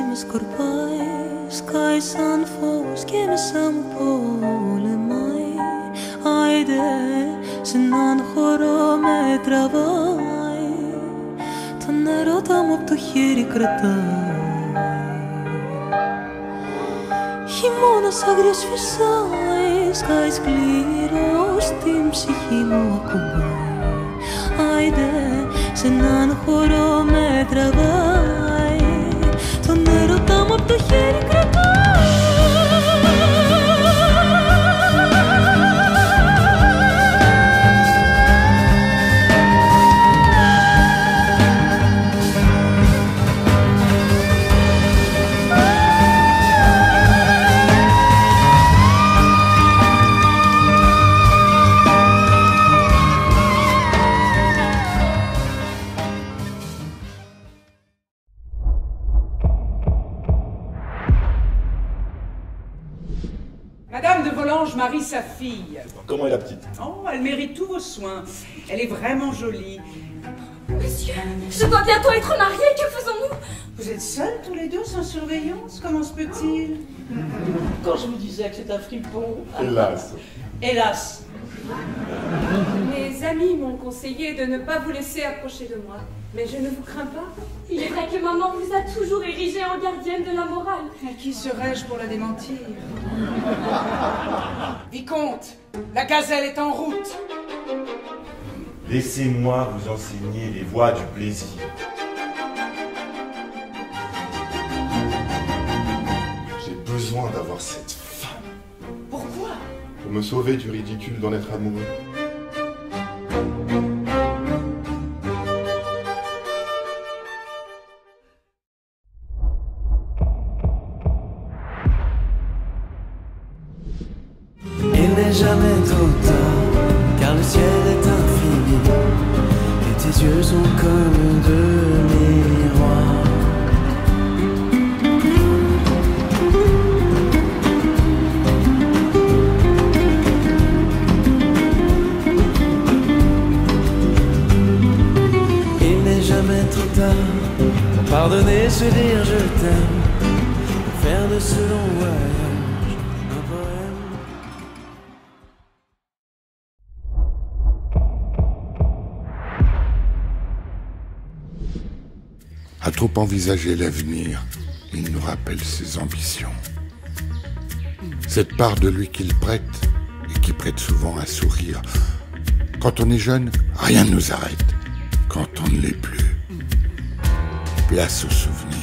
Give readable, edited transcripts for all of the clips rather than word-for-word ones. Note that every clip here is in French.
Με σκορπάει, σκάει σαν φως και μέσα μου πολεμάει. Άιντε, σε έναν χώρο με τραβάει. Τον έρωτα μου απ' το χέρι κρατάει. Χειμώνας άγριος φυσάει, σκάει σκληρός, την ψυχή μου ακουμπάει. Άιντε, σε έναν χώρο με τραβάει. Τον έρωτα μου απ' το χέρι κρατάει. Madame de Volanges marie sa fille. Comment est la petite? Oh, elle mérite tous vos soins. Elle est vraiment jolie. Monsieur, je dois bientôt être mariée, que faisons-nous? Vous êtes seuls tous les deux sans surveillance? Comment se peut-il? Quand je vous disais que c'est un fripon. Hélas. Hélas. Mes amis m'ont conseillé de ne pas vous laisser approcher de moi. Mais je ne vous crains pas. Il est vrai que maman vous a toujours érigée en gardienne de la morale. Et qui serais-je pour la démentir? Vicomte, la gazelle est en route. Laissez-moi vous enseigner les voies du plaisir. J'ai besoin d'avoir cette femme. Pourquoi? Pour me sauver du ridicule d'en être amoureux. Il n'est jamais trop tard, car le ciel est infini, et tes yeux sont comme deux miroirs. Il n'est jamais trop tard pour pardonner, se dire je t'aime, pour faire de ce long voyage un poème. À trop envisager l'avenir, il nous rappelle ses ambitions. Cette part de lui qu'il prête, et qui prête souvent un sourire. Quand on est jeune, rien ne nous arrête. Quand on ne l'est plus, place aux souvenirs.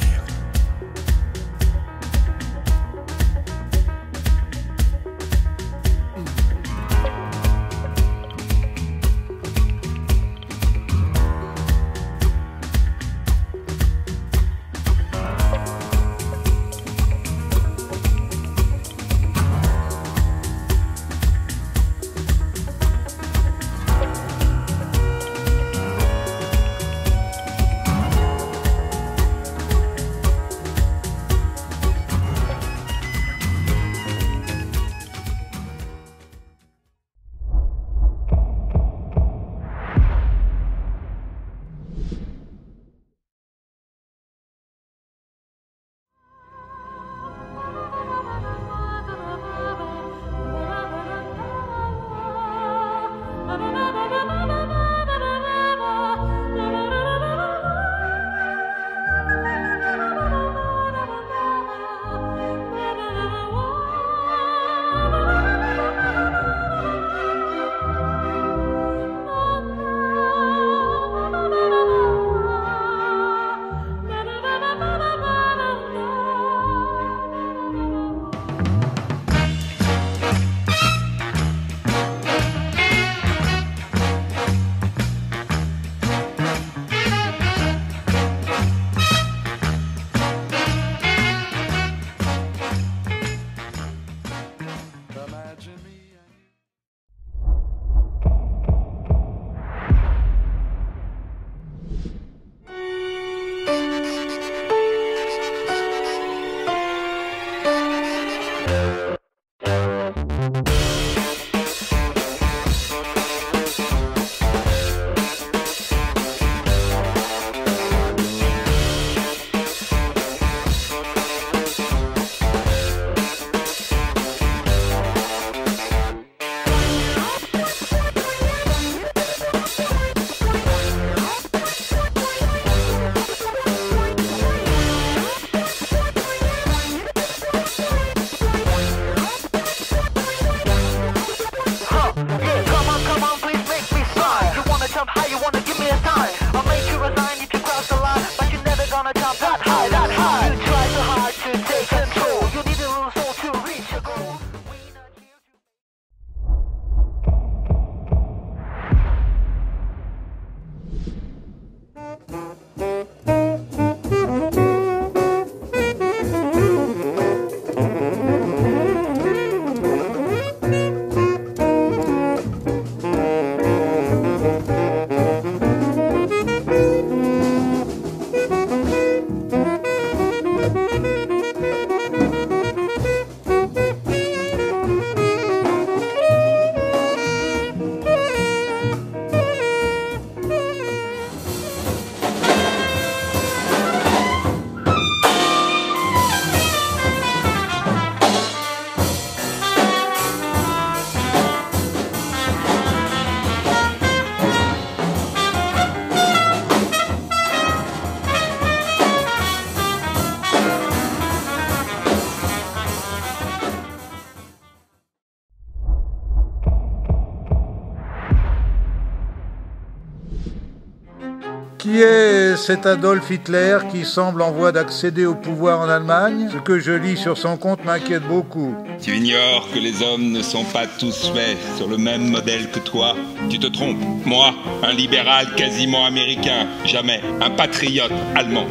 Qui est cet Adolf Hitler qui semble en voie d'accéder au pouvoir en Allemagne? Ce que je lis sur son compte m'inquiète beaucoup. Tu ignores que les hommes ne sont pas tous faits sur le même modèle que toi. Tu te trompes. Moi, un libéral quasiment américain, jamais un patriote allemand.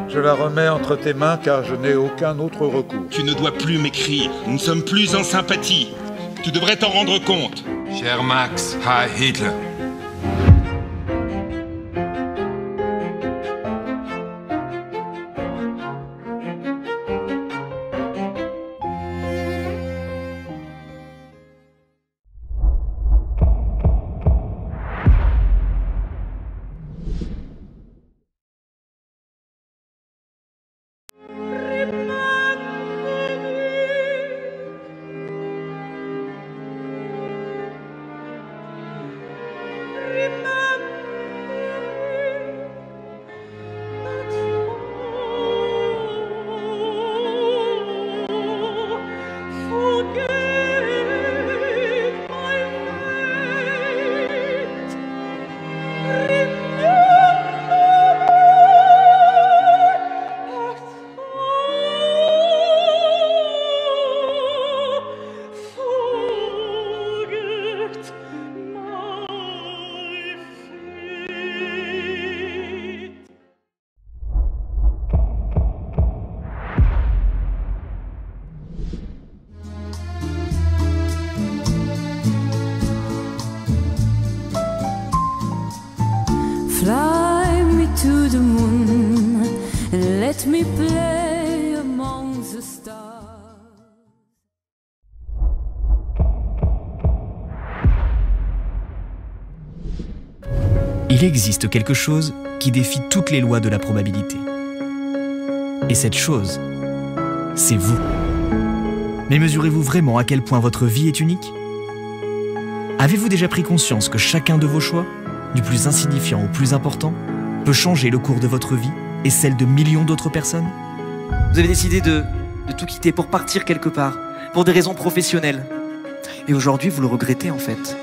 Je la remets entre tes mains car je n'ai aucun autre recours. Tu ne dois plus m'écrire. Nous ne sommes plus en sympathie. Tu devrais t'en rendre compte. Cher Max, Heil Hitler. Fly me to the moon and let me play among the stars. Il existe quelque chose qui défie toutes les lois de la probabilité. Et cette chose, c'est vous. Mais mesurez-vous vraiment à quel point votre vie est unique? Avez-vous déjà pris conscience que chacun de vos choix, du plus insignifiant au plus important, peut changer le cours de votre vie et celle de millions d'autres personnes? Vous avez décidé de tout quitter pour partir quelque part, pour des raisons professionnelles. Et aujourd'hui, vous le regrettez en fait.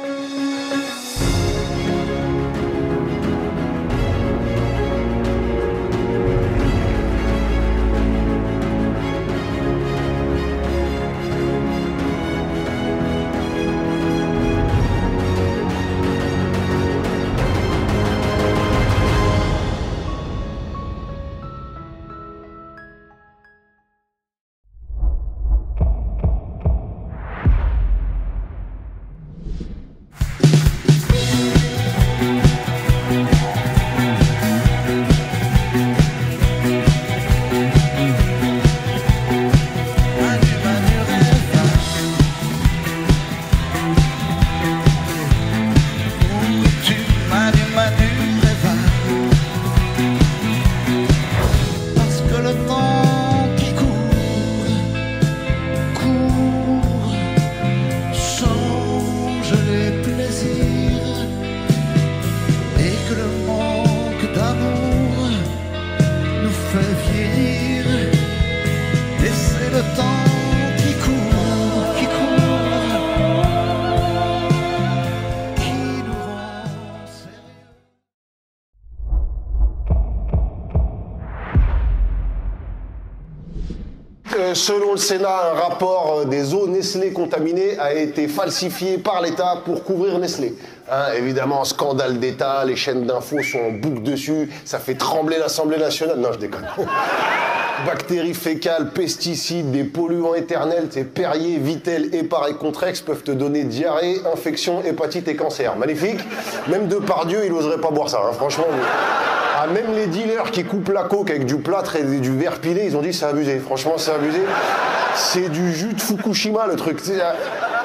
Selon le Sénat, un rapport des eaux Nestlé contaminées a été falsifié par l'État pour couvrir Nestlé. Hein, évidemment, scandale d'État, les chaînes d'infos sont en boucle dessus, ça fait trembler l'Assemblée nationale. Non, je déconne. Bactéries fécales, pesticides, des polluants éternels, Perrier, Vittel, Épar et Contrex peuvent te donner diarrhée, infection, hépatite et cancer. Magnifique. Même Depardieu, il oserait pas boire ça, hein, franchement. Ah, même les dealers qui coupent la coke avec du plâtre et du verre pilé, ils ont dit c'est abusé. Franchement, c'est abusé. C'est du jus de Fukushima, le truc.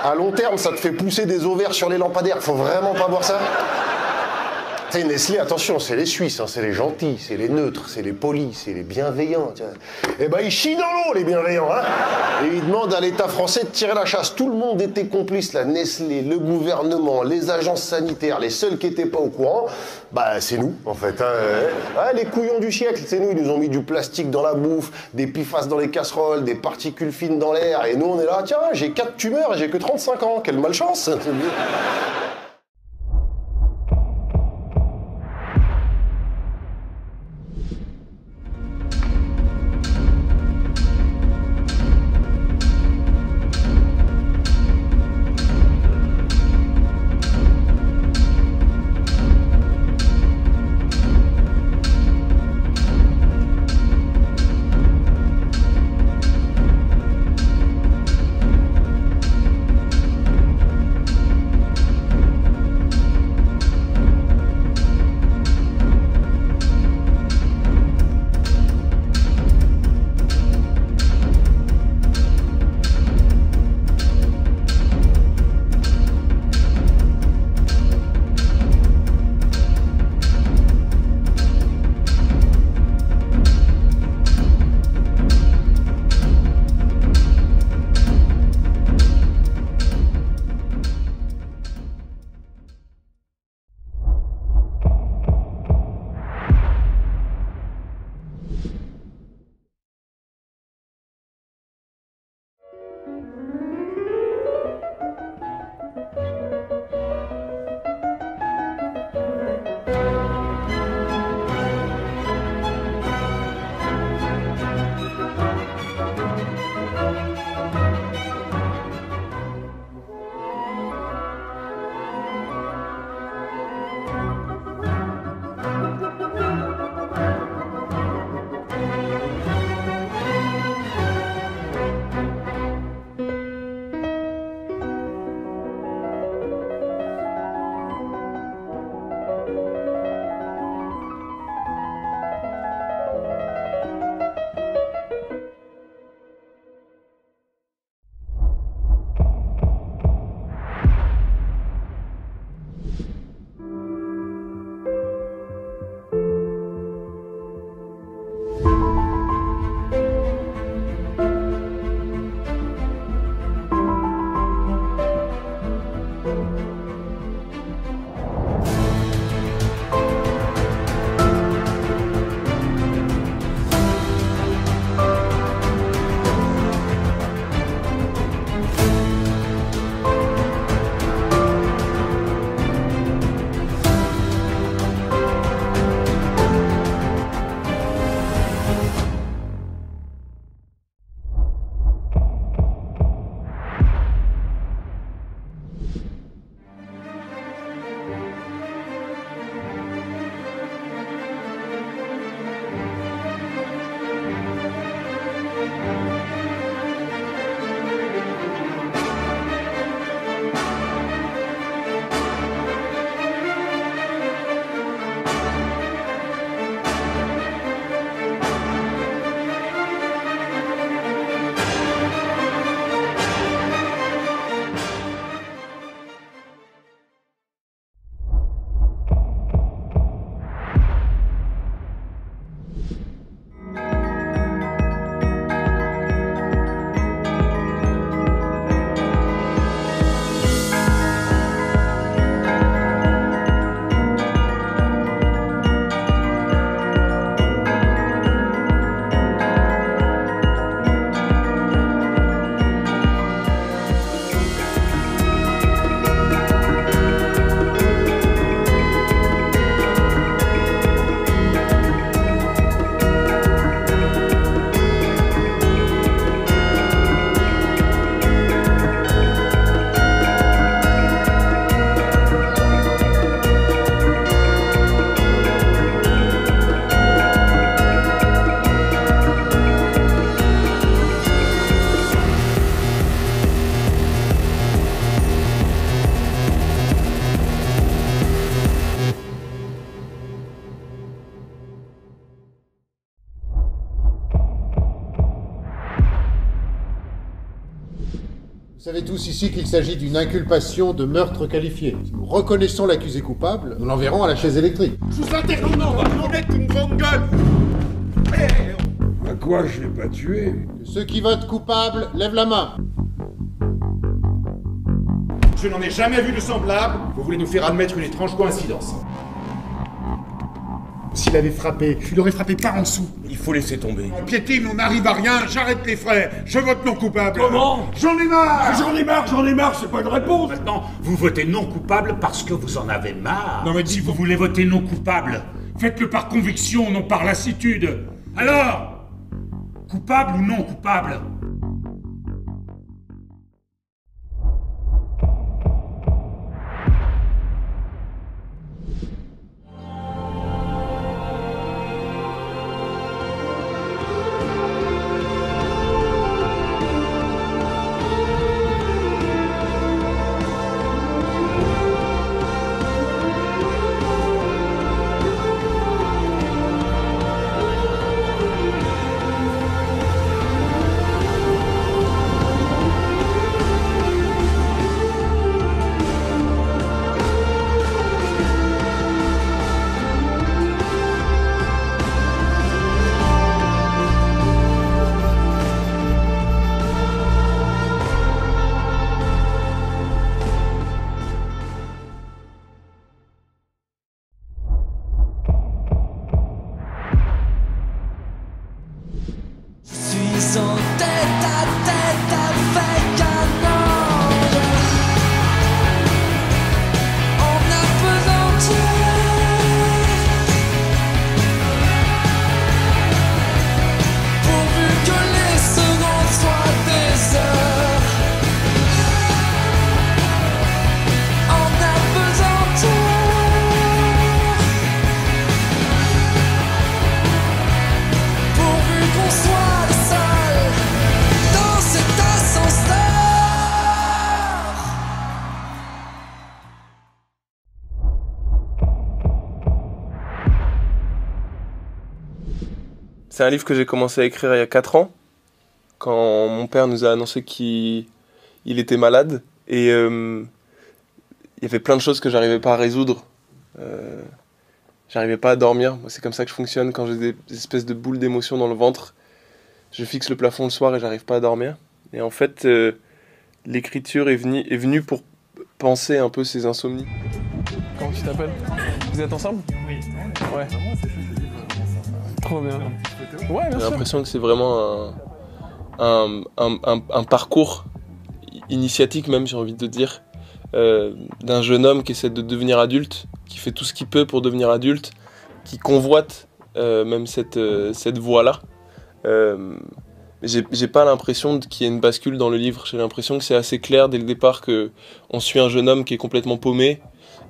À long terme, ça te fait pousser des ovaires sur les lampadaires. Faut vraiment pas boire ça. Tu sais, Nestlé, attention, c'est les Suisses, hein, c'est les gentils, c'est les neutres, c'est les polis, c'est les bienveillants. Eh ben, ils chient dans l'eau, les bienveillants, hein. Et ils demandent à l'État français de tirer la chasse. Tout le monde était complice, la Nestlé, le gouvernement, les agences sanitaires, les seuls qui étaient pas au courant, bah, c'est nous, en fait. Hein. Ah, les couillons du siècle, c'est nous, ils nous ont mis du plastique dans la bouffe, des PFAS dans les casseroles, des particules fines dans l'air, et nous, on est là, tiens, j'ai 4 tumeurs et j'ai que 35 ans, quelle malchance. savez tous ici qu'il s'agit d'une inculpation de meurtre qualifié. Si nous reconnaissons l'accusé coupable, nous l'enverrons à la chaise électrique. Je vous interdis, non, on va vous mettre une grande gueule. À quoi je l'ai pas tué? Ceux qui votent coupable, lèvent la main. Je n'en ai jamais vu de semblable. Vous voulez nous faire admettre une étrange coïncidence. S'il avait frappé, il aurait frappé par en dessous. Il faut laisser tomber. Piétine, on n'arrive à rien, j'arrête les frais, je vote non coupable. Comment? J'en ai marre! J'en ai marre, c'est pas une réponse! Maintenant, vous votez non coupable parce que vous en avez marre. Non mais si vous voulez voter non coupable, faites-le par conviction, non par lassitude. Alors, coupable ou non coupable? En tête à tête avec un ange, en apesanteur, pourvu que les secondes soient des heures, en apesanteur, pourvu qu'on soit les seuls dans cet ascenseur. C'est un livre que j'ai commencé à écrire il y a 4 ans, quand mon père nous a annoncé qu'il était malade, et il y avait plein de choses que j'arrivais pas à résoudre. J'arrivais pas à dormir. Moi, c'est comme ça que je fonctionne quand j'ai des espèces de boules d'émotions dans le ventre. Je fixe le plafond le soir et j'arrive pas à dormir. Et en fait, l'écriture est venue pour penser un peu ces insomnies. Comment tu t'appelles? Vous êtes ensemble? Oui. Ouais. Trop bien. Ouais, j'ai l'impression que c'est vraiment un parcours initiatique, même, j'ai envie de dire, d'un jeune homme qui essaie de devenir adulte, qui fait tout ce qu'il peut pour devenir adulte, qui convoite même cette voie-là. J'ai pas l'impression qu'il y ait une bascule dans le livre. J'ai l'impression que c'est assez clair dès le départ qu'on suit un jeune homme qui est complètement paumé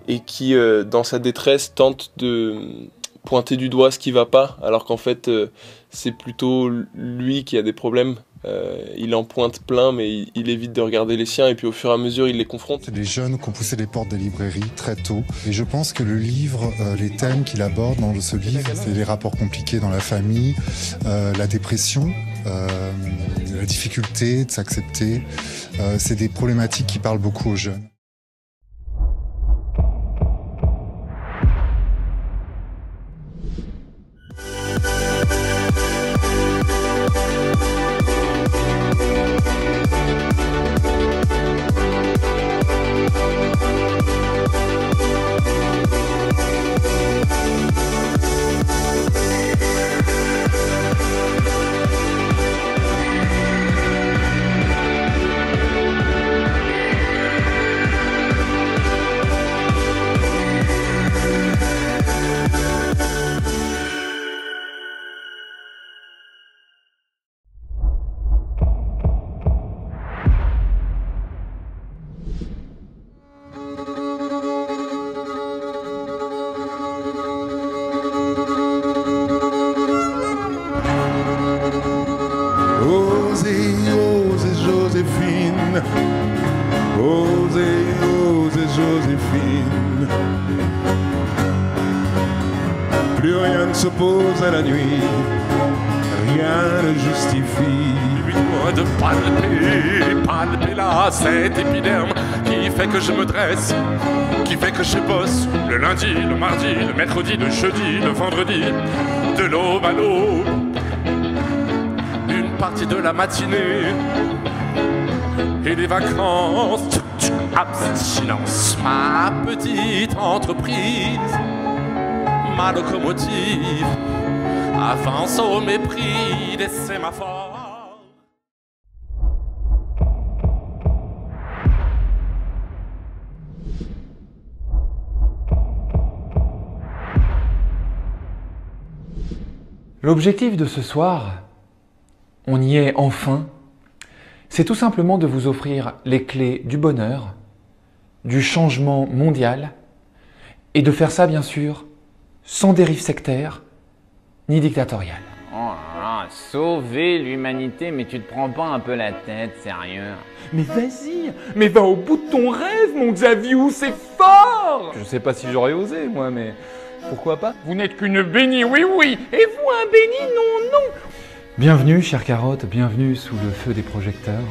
et qui, dans sa détresse, tente de pointer du doigt ce qui va pas, alors qu'en fait, c'est plutôt lui qui a des problèmes. Il en pointe plein, mais il évite de regarder les siens, et puis au fur et à mesure, il les confronte. C'est des jeunes qui ont poussé les portes des librairies très tôt, et je pense que le livre, les thèmes qu'il aborde dans ce livre, c'est les rapports compliqués dans la famille, la dépression, la difficulté de s'accepter, c'est des problématiques qui parlent beaucoup aux jeunes. Joséphine. Plus rien ne s'oppose à la nuit, rien ne justifie. Évite-moi de palper là cette épiderme qui fait que je me dresse, qui fait que je bosse le lundi, le mardi, le mercredi, le jeudi, le vendredi, de l'aube à l'aube, une partie de la matinée et les vacances. Abstinence, ma petite entreprise, ma locomotive avance au mépris des sémaphores. L'objectif de ce soir, on y est enfin, c'est tout simplement de vous offrir les clés du bonheur, du changement mondial, et de faire ça bien sûr sans dérive sectaire ni dictatoriale. Oh là là, sauver l'humanité, mais tu te prends pas un peu la tête, sérieux? Mais vas-y, mais va au bout de ton rêve, mon Xavier, c'est fort! Je sais pas si j'aurais osé, moi, mais pourquoi pas? Vous n'êtes qu'une bénie, oui, oui, et vous un béni, non, non! Bienvenue, chère Carotte, bienvenue sous le feu des projecteurs.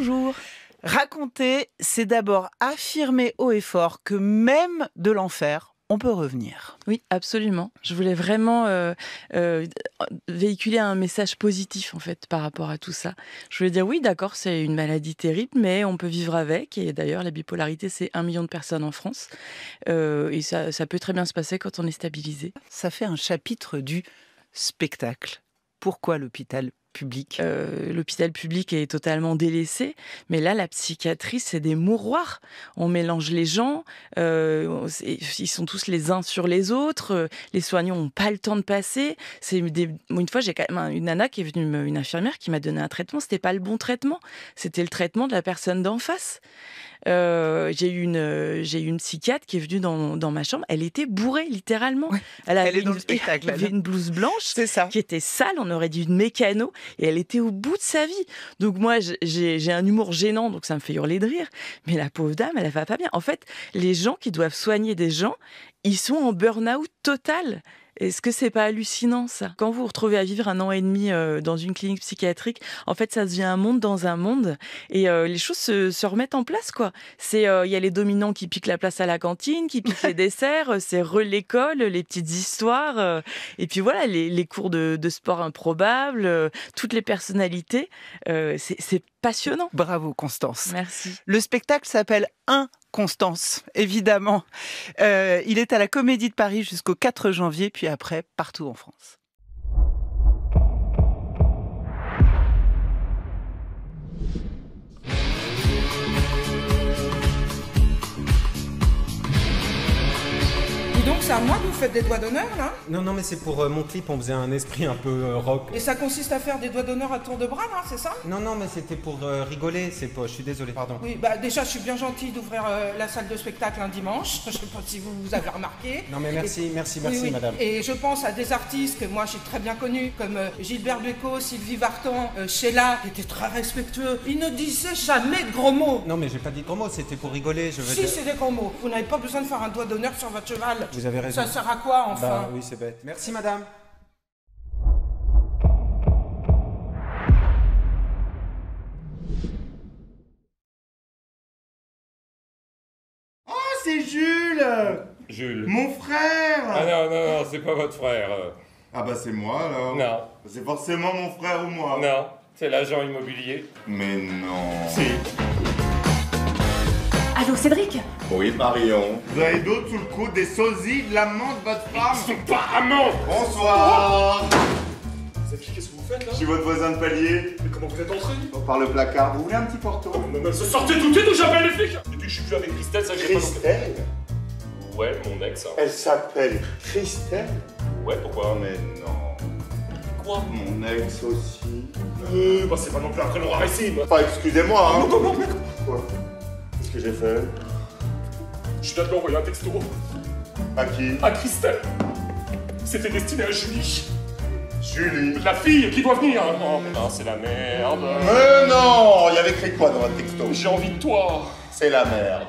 Bonjour. Raconter, c'est d'abord affirmer haut et fort que même de l'enfer, on peut revenir. Oui, absolument. Je voulais vraiment véhiculer un message positif, en fait, par rapport à tout ça. Je voulais dire, oui, d'accord, c'est une maladie terrible, mais on peut vivre avec. Et d'ailleurs, la bipolarité, c'est 1 million de personnes en France. Et ça peut très bien se passer quand on est stabilisé. Ça fait un chapitre du spectacle. Pourquoi l'hôpital public? L'hôpital public est totalement délaissé, mais là, la psychiatrie, c'est des mouroirs. On mélange les gens, ils sont tous les uns sur les autres, les soignants n'ont pas le temps de passer. Une fois, j'ai quand même une nana qui est venue, une infirmière qui m'a donné un traitement, c'était pas le bon traitement, c'était le traitement de la personne d'en face. J'ai eu une psychiatre qui est venue dans ma chambre, elle était bourrée littéralement. Ouais, elle est dans le spectacle. Elle avait une blouse blanche qui était sale, on aurait dit une mécano, et elle était au bout de sa vie. Donc moi j'ai un humour gênant, donc ça me fait hurler de rire, mais la pauvre dame, elle va pas bien. En fait, les gens qui doivent soigner des gens, ils sont en burn-out total. Est-ce que c'est pas hallucinant, ça? Quand vous vous retrouvez à vivre 1 an et demi dans une clinique psychiatrique, en fait, ça devient un monde dans un monde, et les choses se remettent en place, quoi. Il y a les dominants qui piquent la place à la cantine, qui piquent les desserts, c'est l'école, les petites histoires, et puis voilà, les cours de sport improbables, toutes les personnalités, c'est passionnant. Bravo, Constance. Merci. Le spectacle s'appelle Constance, évidemment. Il est à la Comédie de Paris jusqu'au 4 janvier, puis après, partout en France. Dis donc, c'est à moi que vous faites des doigts d'honneur, là? Non, non, mais c'est pour mon clip, on faisait un esprit un peu rock. Et ça consiste à faire des doigts d'honneur à tour de bras, là, c'est ça? Non, non, mais c'était pour rigoler, c'est pas... Je suis désolé, pardon. Oui, bah déjà, je suis bien gentil d'ouvrir la salle de spectacle un dimanche. Je sais pas si vous avez remarqué. Non, mais merci, merci, oui, madame. Et je pense à des artistes que moi, j'ai très bien connus, comme Gilbert Bécaud, Sylvie Vartan, Sheila, qui étaient très respectueux. Ils ne disaient jamais de gros mots. Non, mais j'ai pas dit de gros mots, c'était pour rigoler, je veux Si, dire... c'est des gros mots. Vous n'avez pas besoin de faire un doigt d'honneur sur votre cheval. Vous avez raison. Ça sert à quoi, enfin? Bah oui, c'est bête. Merci, madame. Oh, c'est Jules! Jules. Mon frère! Ah non, non, non, c'est pas votre frère. Ah bah c'est moi alors. Non. C'est forcément mon frère ou moi. Non, c'est l'agent immobilier. Mais non. Si. Allô, Cédric? Oui, Marion. Vous avez d'autres sous le coude des sosies de l'amant de votre femme? Ils sont pas amants! Bonsoir! Sophie, qu'est-ce que vous faites là? Je suis votre voisin de palier. Mais comment vous êtes entré? Par le placard. Vous voulez un petit porto? Non, mais sortez tout de suite ou j'appelle les flics! Depuis que je suis plus avec Christelle, ça j'ai pas... Christelle? Ouais, mon ex. Elle s'appelle Christelle? Ouais, pourquoi? Mais non. Quoi? Mon ex aussi. Bah c'est pas non plus un prénom rarissime. Enfin, excusez-moi, hein. Non, non, non, mais... Quoi? Qu'est-ce que j'ai fait? Je viens de lui envoyer un texto. À qui? À Christelle. C'était destiné à Julie. Julie? La fille qui doit venir. Oh putain, c'est la merde. Mais non! Il y avait écrit quoi dans votre texto? J'ai envie de toi. C'est la merde.